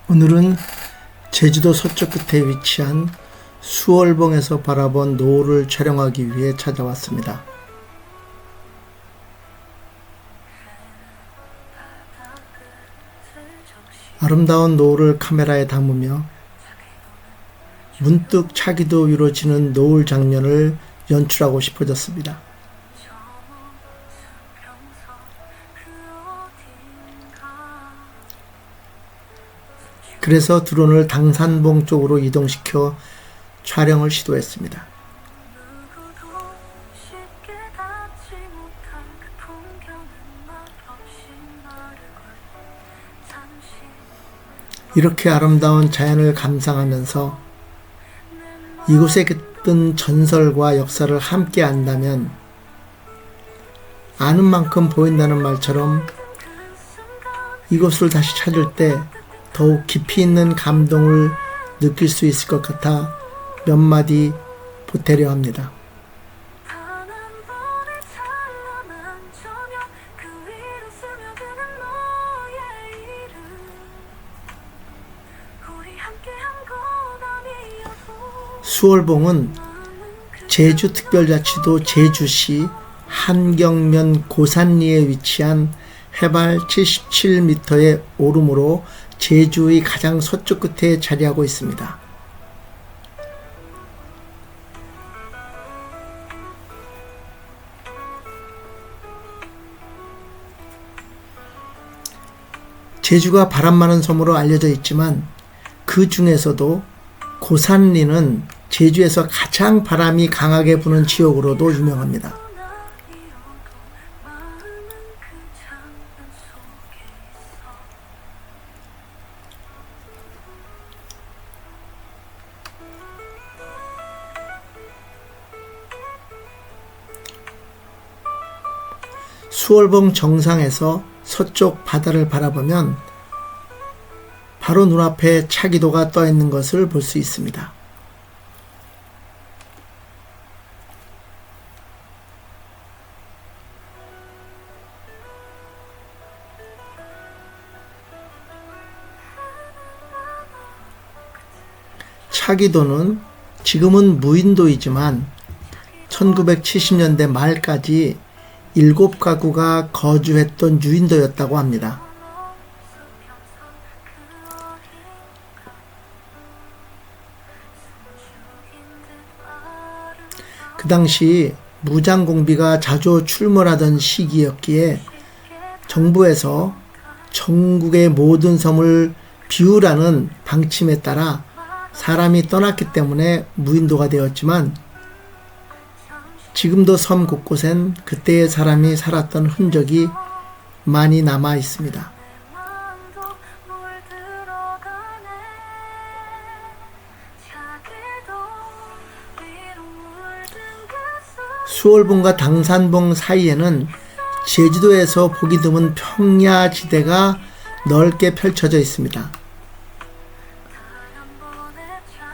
오늘은 제주도 서쪽 끝에 위치한 수월봉에서 바라본 노을을 촬영하기 위해 찾아왔습니다. 아름다운 노을을 카메라에 담으며 문득 차기도 위로 지는 노을 장면을 연출하고 싶어졌습니다. 그래서 드론을 당산봉 쪽으로 이동시켜 촬영을 시도했습니다. 이렇게 아름다운 자연을 감상하면서 이곳에 깃든 전설과 역사를 함께 안다면 아는 만큼 보인다는 말처럼 이곳을 다시 찾을 때 더욱 깊이 있는 감동을 느낄 수 있을 것 같아 몇 마디 보태려 합니다. 수월봉은 제주특별자치도 제주시 한경면 고산리에 위치한 해발 77m의 오름으로 제주의 가장 서쪽 끝에 자리하고 있습니다. 제주가 바람 많은 섬으로 알려져 있지만 그 중에서도 고산리는 제주에서 가장 바람이 강하게 부는 지역으로도 유명합니다. 수월봉 정상에서 서쪽 바다를 바라보면 바로 눈앞에 차기도가 떠 있는 것을 볼 수 있습니다. 차기도는 지금은 무인도이지만 1970년대 말까지 7가구가 거주했던 유인도였다고 합니다. 그 당시 무장공비가 자주 출몰하던 시기였기에 정부에서 전국의 모든 섬을 비우라는 방침에 따라 사람이 떠났기 때문에 무인도가 되었지만 지금도 섬 곳곳엔 그때의 사람이 살았던 흔적이 많이 남아 있습니다. 수월봉과 당산봉 사이에는 제주도에서 보기 드문 평야지대가 넓게 펼쳐져 있습니다.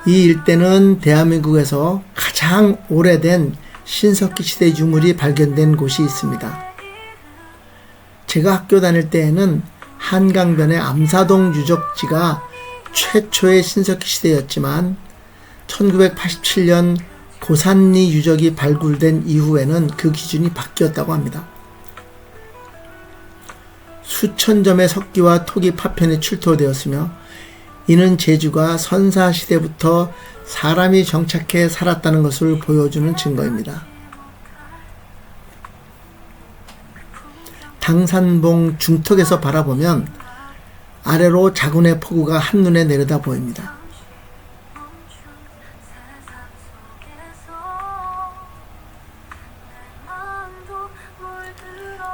이 일대는 대한민국에서 가장 오래된 신석기 시대 유물이 발견된 곳이 있습니다. 제가 학교 다닐 때에는 한강변의 암사동 유적지가 최초의 신석기 시대였지만 1987년 고산리 유적이 발굴된 이후에는 그 기준이 바뀌었다고 합니다. 수천 점의 석기와 토기 파편이 출토되었으며 이는 제주가 선사시대부터 사람이 정착해 살았다는 것을 보여주는 증거입니다. 당산봉 중턱에서 바라보면 아래로 자군의 폭우가 한눈에 내려다 보입니다.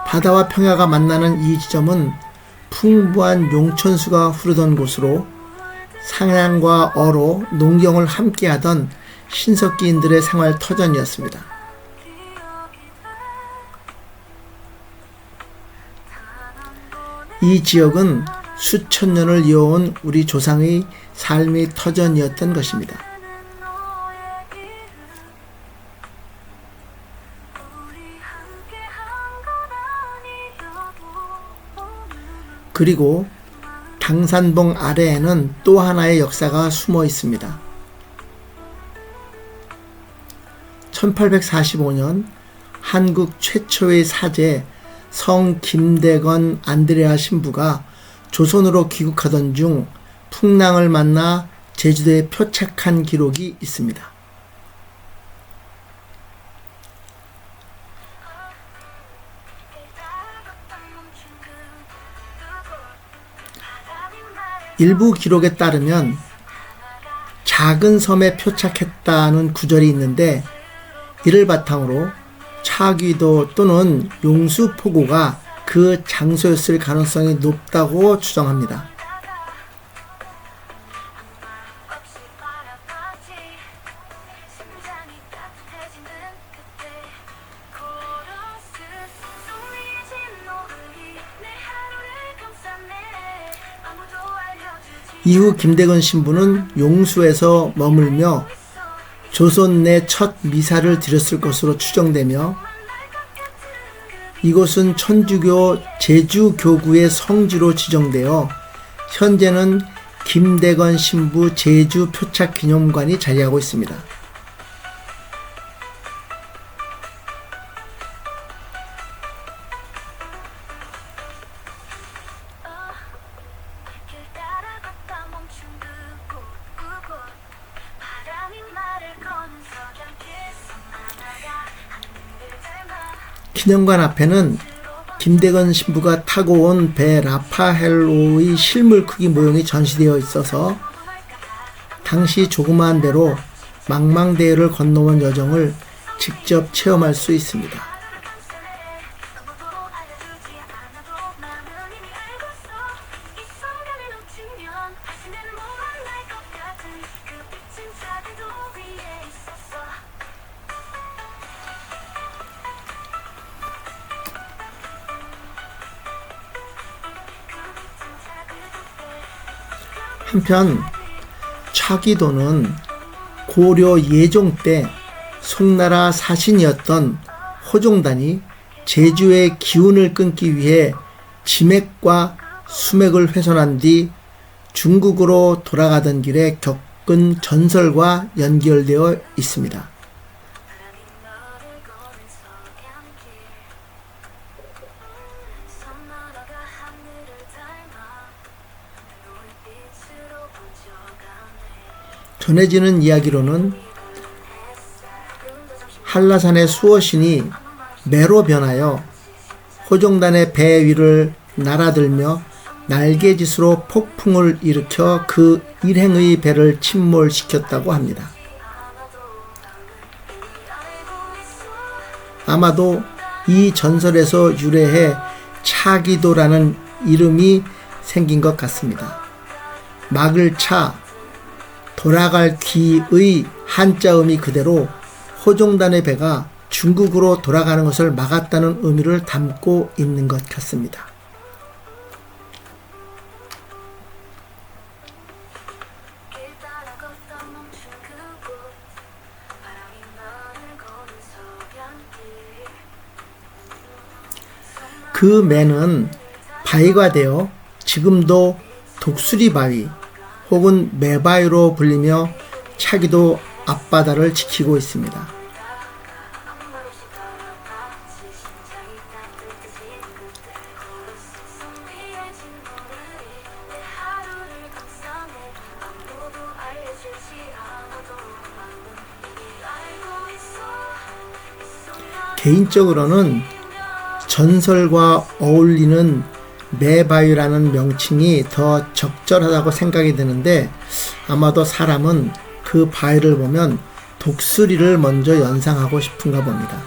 바다와 평야가 만나는 이 지점은 풍부한 용천수가 흐르던 곳으로 상양과 어로, 농경을 함께하던 신석기인들의 생활 터전이었습니다. 이 지역은 수천 년을 이어온 우리 조상의 삶의 터전이었던 것입니다. 그리고 당산봉 아래에는 또 하나의 역사가 숨어 있습니다. 1845년 한국 최초의 사제 성 김대건 안드레아 신부가 조선으로 귀국하던 중 풍랑을 만나 제주도에 표착한 기록이 있습니다. 일부 기록에 따르면 작은 섬에 표착했다는 구절이 있는데 이를 바탕으로 차기도 또는 용수포구가 그 장소였을 가능성이 높다고 추정합니다. 이후 김대건 신부는 용수에서 머물며 조선 내 첫 미사를 드렸을 것으로 추정되며 이곳은 천주교 제주교구의 성지로 지정되어 현재는 김대건 신부 제주 표착 기념관이 자리하고 있습니다. 기념관 앞에는 김대건 신부가 타고 온 배 라파헬로의 실물 크기 모형이 전시되어 있어서 당시 조그마한 배로 망망대해를 건너온 여정을 직접 체험할 수 있습니다. 한편 차기도는 고려 예종 때 송나라 사신이었던 호종단이 제주의 기운을 끊기 위해 지맥과 수맥을 훼손한 뒤 중국으로 돌아가던 길에 겪은 전설과 연결되어 있습니다. 전해지는 이야기로는 한라산의 수어신이 매로 변하여 호종단의 배 위를 날아들며 날개짓으로 폭풍을 일으켜 그 일행의 배를 침몰시켰다고 합니다. 아마도 이 전설에서 유래해 차기도라는 이름이 생긴 것 같습니다. 막을 차, 돌아갈 귀의 한자음이 그대로 호종단의 배가 중국으로 돌아가는 것을 막았다는 의미를 담고 있는 것 같습니다. 그 매는 바위가 되어 지금도 독수리 바위 혹은 매바위로 불리며 차기도 앞바다를 지키고 있습니다. 개인적으로는 전설과 어울리는 매바위라는 명칭이 더 적절하다고 생각이 드는데 아마도 사람은 그 바위를 보면 독수리를 먼저 연상하고 싶은가 봅니다.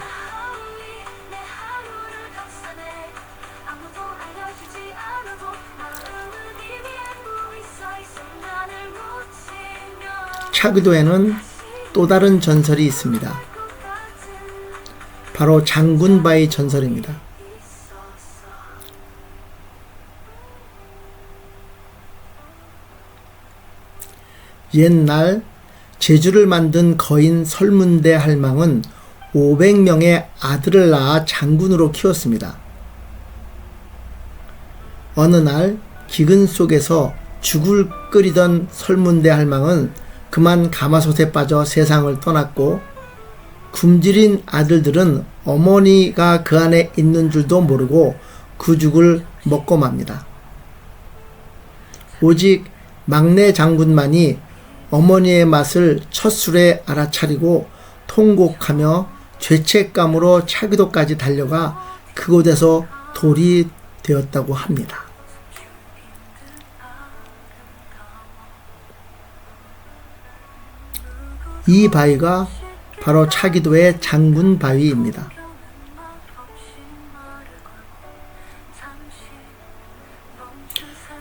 차기도에는 또 다른 전설이 있습니다. 바로 장군바위 전설입니다. 옛날 제주를 만든 거인 설문대 할망은 500명의 아들을 낳아 장군으로 키웠습니다. 어느 날 기근 속에서 죽을 끓이던 설문대 할망은 그만 가마솥에 빠져 세상을 떠났고, 굶주린 아들들은 어머니가 그 안에 있는 줄도 모르고 그 죽을 먹고 맙니다. 오직 막내 장군만이 어머니의 맛을 첫 술에 알아차리고 통곡하며 죄책감으로 차기도까지 달려가 그곳에서 돌이 되었다고 합니다. 이 바위가 바로 차기도의 장군 바위입니다.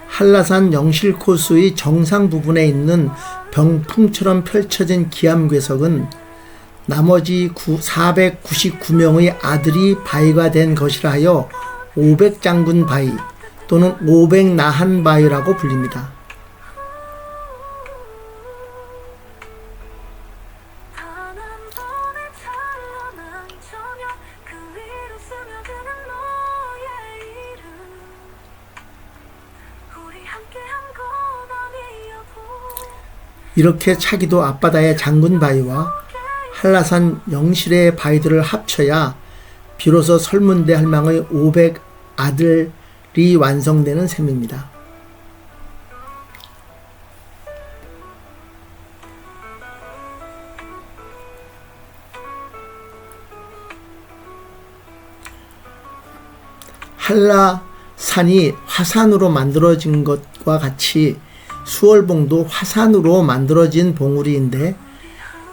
한라산 영실코스의 정상 부분에 있는 병풍처럼 펼쳐진 기암괴석은 나머지 499명의 아들이 바위가 된 것이라 하여 500장군 바위 또는 500나한 바위라고 불립니다. 이렇게 차기도 앞바다의 장군 바위와 한라산 영실의 바위들을 합쳐야 비로소 설문대 할망의 500 아들이 완성되는 셈입니다. 한라산이 화산으로 만들어진 것과 같이 수월봉도 화산으로 만들어진 봉우리인데,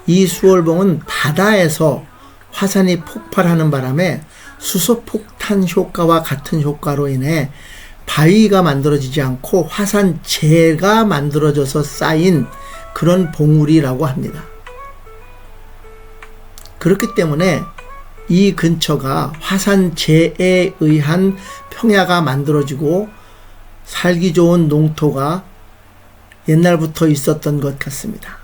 이 수월봉은 바다에서 화산이 폭발하는 바람에 수소폭탄 효과와 같은 효과로 인해 바위가 만들어지지 않고 화산재가 만들어져서 쌓인 그런 봉우리라고 합니다. 그렇기 때문에 이 근처가 화산재에 의한 평야가 만들어지고 살기 좋은 농토가 옛날부터 있었던 것 같습니다.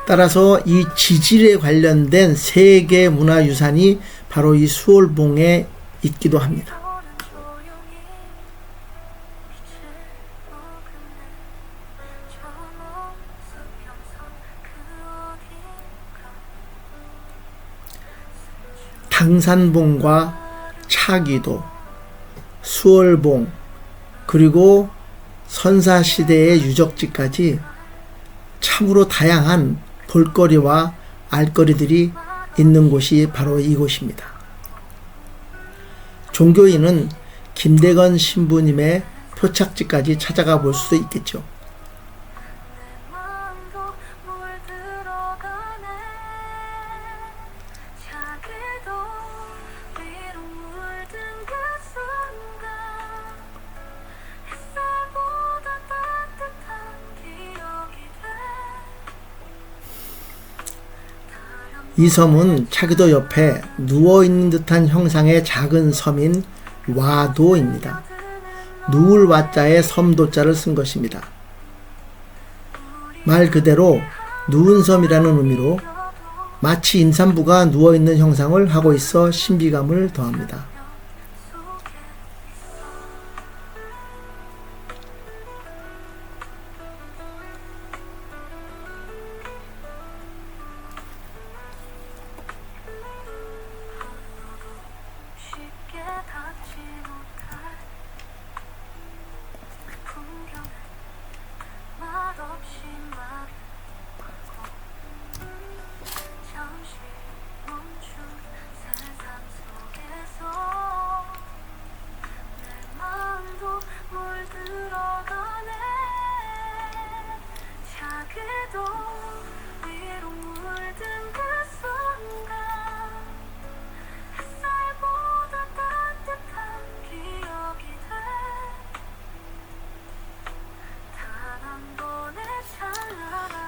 따라서 이 지질에 관련된 세계 문화유산이 바로 이 수월봉에 있기도 합니다. 당산봉과 차기도, 수월봉, 그리고 선사시대의 유적지까지 참으로 다양한 볼거리와 알거리들이 있는 곳이 바로 이곳입니다. 종교인은 김대건 신부님의 표착지까지 찾아가 볼 수도 있겠죠. 이 섬은 차기도 옆에 누워있는 듯한 형상의 작은 섬인 와도입니다. 누울 와자에 섬도자를 쓴 것입니다. 말 그대로 누운 섬이라는 의미로 마치 임산부가 누워있는 형상을 하고 있어 신비감을 더합니다.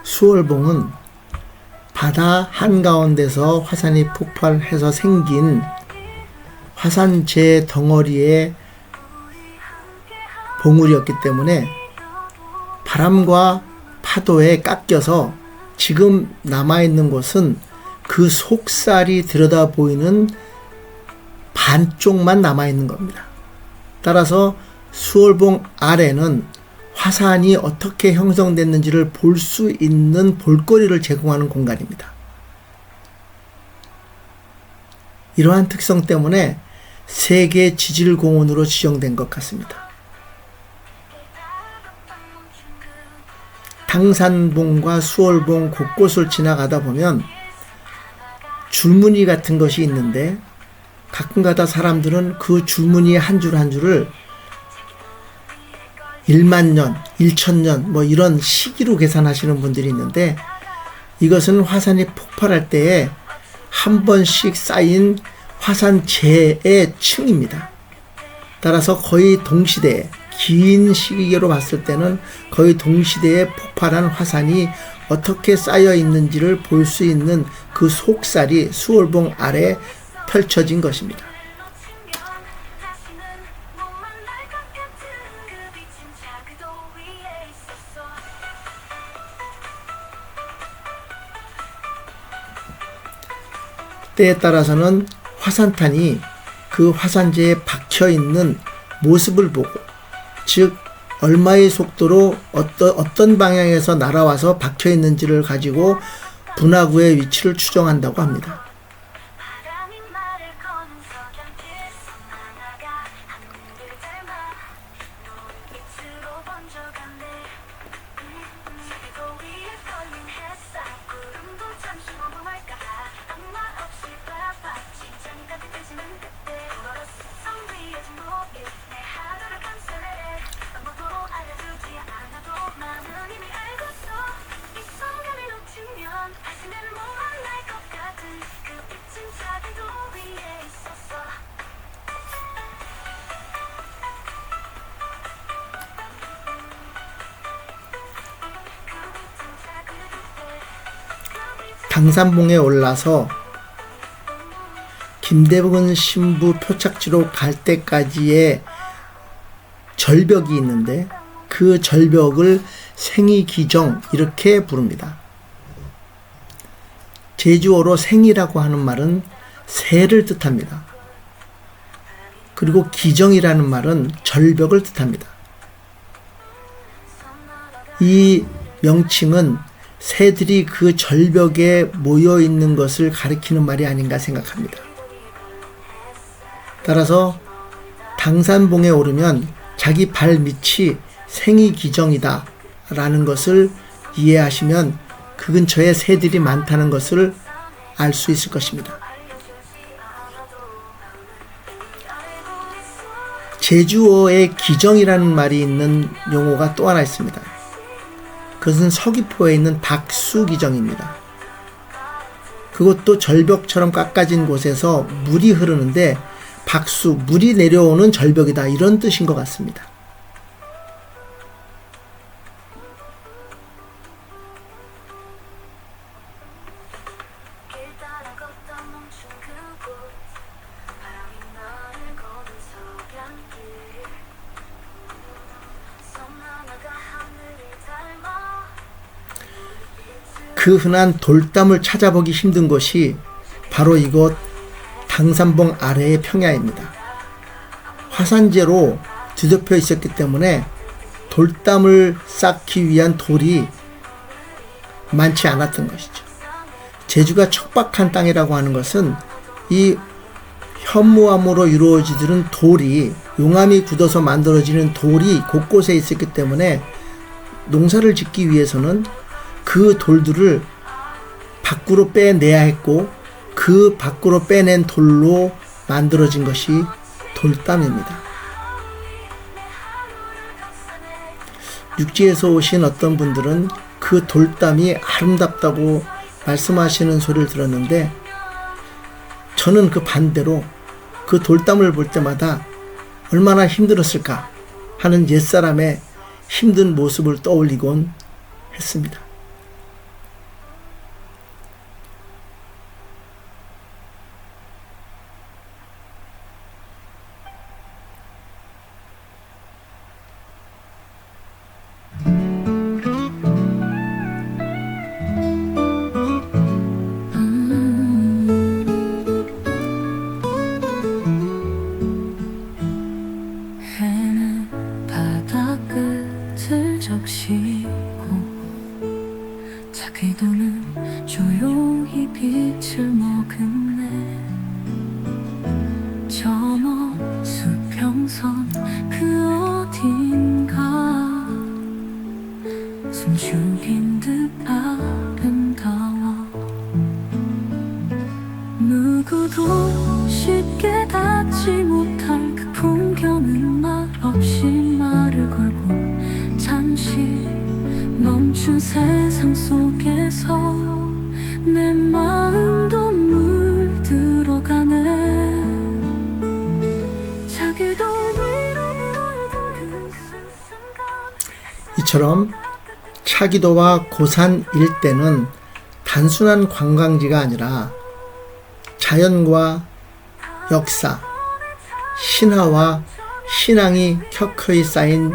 수월봉은 바다 한가운데서 화산이 폭발해서 생긴 화산재 덩어리의 봉우리였기 때문에 바람과 파도에 깎여서 지금 남아있는 곳은 그 속살이 들여다 보이는 반쪽만 남아있는 겁니다. 따라서 수월봉 아래는 화산이 어떻게 형성됐는지를 볼 수 있는 볼거리를 제공하는 공간입니다. 이러한 특성 때문에 세계 지질공원으로 지정된 것 같습니다. 당산봉과 수월봉 곳곳을 지나가다 보면 줄무늬 같은 것이 있는데 가끔가다 사람들은 그 줄무늬 한 줄 한 줄을 1만 년, 1천년 뭐 이런 시기로 계산하시는 분들이 있는데 이것은 화산이 폭발할 때에 한 번씩 쌓인 화산재의 층입니다. 따라서 거의 동시대에 긴 시기로 봤을 때는 거의 동시대에 폭발한 화산이 어떻게 쌓여 있는지를 볼 수 있는 그 속살이 수월봉 아래에 펼쳐진 것입니다. 때에 따라서는 화산탄이 그 화산재에 박혀 있는 모습을 보고, 즉 얼마의 속도로 어떤 방향에서 날아와서 박혀 있는지를 가지고 분화구의 위치를 추정한다고 합니다. 당산봉에 올라서 김대근 신부 표착지로 갈 때까지의 절벽이 있는데 그 절벽을 생이기정 이렇게 부릅니다. 제주어로 생이라고 하는 말은 새를 뜻합니다. 그리고 기정이라는 말은 절벽을 뜻합니다. 이 명칭은 새들이 그 절벽에 모여 있는 것을 가리키는 말이 아닌가 생각합니다. 따라서 당산봉에 오르면 자기 발 밑이 생이기정이다 라는 것을 이해하시면 그 근처에 새들이 많다는 것을 알 수 있을 것입니다. 제주어에 기정이라는 말이 있는 용어가 또 하나 있습니다. 그것은 서귀포에 있는 박수기정입니다. 그것도 절벽처럼 깎아진 곳에서 물이 흐르는데 박수, 물이 내려오는 절벽이다 이런 뜻인 것 같습니다. 그 흔한 돌담을 찾아보기 힘든 곳이 바로 이곳 당산봉 아래의 평야입니다. 화산재로 뒤덮여 있었기 때문에 돌담을 쌓기 위한 돌이 많지 않았던 것이죠. 제주가 척박한 땅이라고 하는 것은 이 현무암으로 이루어지는 돌이, 용암이 굳어서 만들어지는 돌이 곳곳에 있었기 때문에 농사를 짓기 위해서는 그 돌들을 밖으로 빼내야 했고 그 밖으로 빼낸 돌로 만들어진 것이 돌담입니다. 육지에서 오신 어떤 분들은 그 돌담이 아름답다고 말씀하시는 소리를 들었는데 저는 그 반대로 그 돌담을 볼 때마다 얼마나 힘들었을까 하는 옛사람의 힘든 모습을 떠올리곤 했습니다. 누구도 쉽게 닿지 못할 그 풍경은 말없이 말을 걸고 잠시 멈춘 세상 속에서 내 마음도 물들어가네. 자기도 위로 물든 그 순간 이처럼 차기도와 고산 일대는 단순한 관광지가 아니라 자연과 역사, 신화와 신앙이 켜켜이 쌓인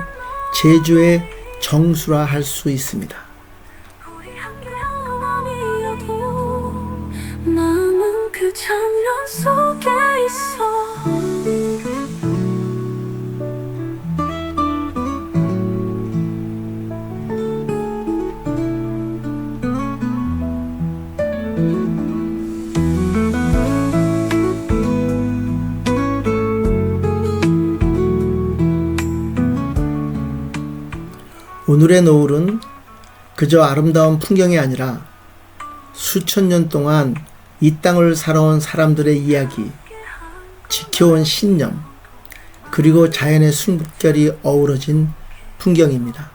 제주의 정수라 할 수 있습니다. 우리 함께 영원이어도 나는 그 장면 속에 있어. 오늘의 노을은 그저 아름다운 풍경이 아니라 수천 년 동안 이 땅을 살아온 사람들의 이야기, 지켜온 신념, 그리고 자연의 순결이 어우러진 풍경입니다.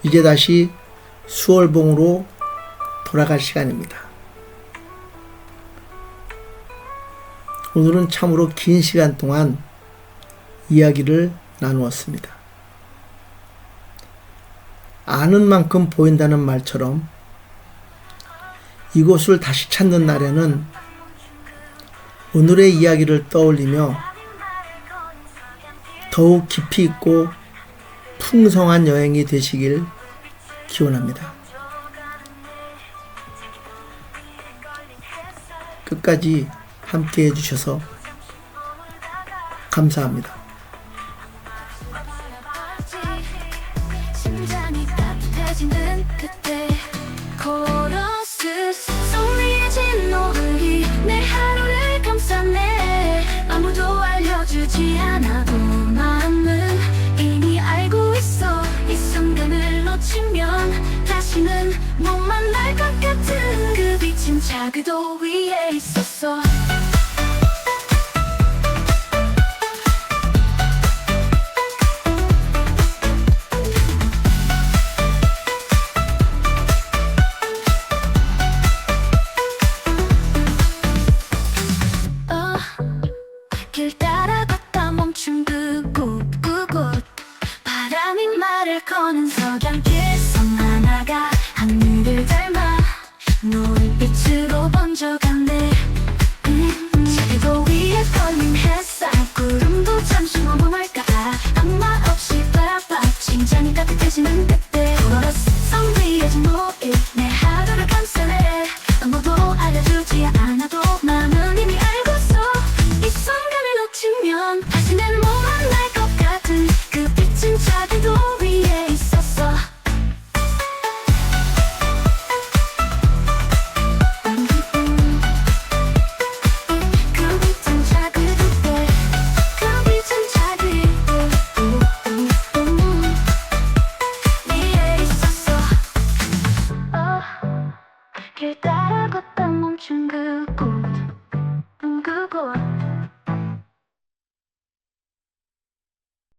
이제 다시 수월봉으로 돌아갈 시간입니다. 오늘은 참으로 긴 시간 동안 이야기를 나누었습니다. 아는 만큼 보인다는 말처럼 이곳을 다시 찾는 날에는 오늘의 이야기를 떠올리며 더욱 깊이 있고 풍성한 여행이 되시길 기원합니다. 끝까지 함께 해주셔서 감사합니다. 심장이 따뜻해지는 그때 코러스 소리진 노을이 내 하루를 감싸네. 아무도 알려주지 않아도 마음은 이미 알고 있어. 이 순간을 놓치면 다시는 못 만날 것 같은 그 빛은 자그도 위에 있었어. 길 따라 걷다 멈춘 그곳 바람이 말을 거는 석양길성 하나가 하늘을 닮아 노을빛으로 번져갔네. 자기도 위에 걸린 햇살 구름도 잠시 머물까 아무 말 없이 바라봐. 심장이 따뜻해지는 그때 코러스 성리해진 노을 내 하루를 감싸네. 아무도 알려주지 않아도 마음은 이미 알고서 이 순간을 놓치면 다시는 못 만날 것 같은 그 빛은 자기도 위에 있었어. 그 빛은 자기도 그 빛은 자기도 위에 있었어. 길 따라 걷다 멈춘 그곳